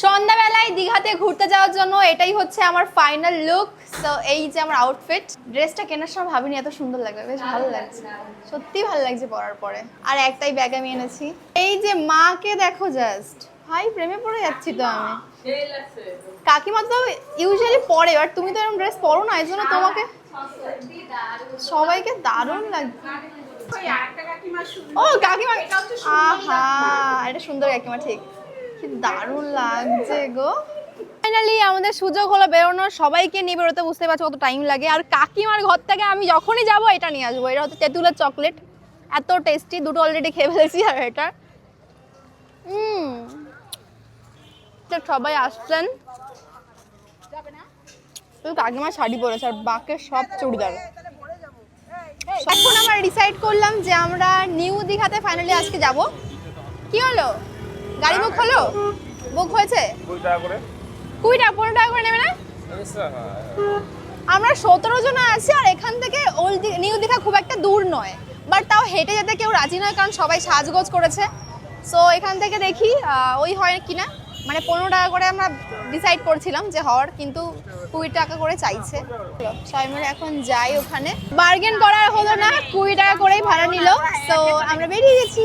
সন্ধ্যাবেলায় দীঘাতে ঘুরতে যাওয়ার জন্য এটাই হচ্ছে আমার ফাইনাল লুক। সো এই যে আমার আউটফিট, ড্রেসটা কেনার সময় ভাবিনি এত সুন্দর লাগবে, বেশ ভালো লাগছে, সত্যি ভালো লাগছে পরার পরে। আর একটাই ব্যাগ আমি এনেছি। এই যে মাকে দেখো জাস্ট, ভাই প্রেমে পড়ে যাচ্ছি তো আমি। কাকিমা তো ইউজুয়ালি পরে, আর তুমি তো এরকম ড্রেস পরো না, এই জন্য তোমাকে সবাইকে দারুণ লাগছে। ও কাকিমা, আহা এটা সুন্দর কাকিমা, ঠিক কি দারুণ লাগছে গো। ফাইনালি আমাদের সুযোগ হলো বেরোনোর, সবাইকে নিয়ে বেরোতে, বুঝতে পারছো কত টাইম লাগে। আর কাকিমার ঘর থেকে আমি যখনই যাবো এটা নিয়ে আসবো। এটা হচ্ছে তেঁতুলের চকলেট, এত টেস্টি, দুটো অলরেডি খেয়ে ফেলেছি। আর এটা সবাই আসছেন, কাকিমা শাড়ি পরেছে আর বাকি সব চুড়িদার। এখন আমরা ডিসাইড করলাম যে আমরা নিউ দীঘাতে ফাইনালি আজকে যাব। কি হলো, গাড়ি বুক হলো? বুক হয়েছে? 20 টাকা করে, 15 টাকা করে নেবে না? আমরা 17 জন আছি, আর এখান থেকে ওল্ড নিউ দীঘা খুব একটা দূর নয়, বাট তাও হেঁটে যেতে কেউ রাজি নয়, কারণ সবাই সাজগোজ করেছে। সো এখান থেকে দেখি ওই হয় কিনা, মানে 15 টাকা করে আমরা ডিসাইড করছিলাম যে হওয়ার, কিন্তু 20 টাকা করে চাইছে। সবাই মিলে এখন যাই ওখানে, বার্গেন করার হলো না, 20 টাকা করেই ভাড়া নিল। সো আমরা বেরিয়ে গেছি।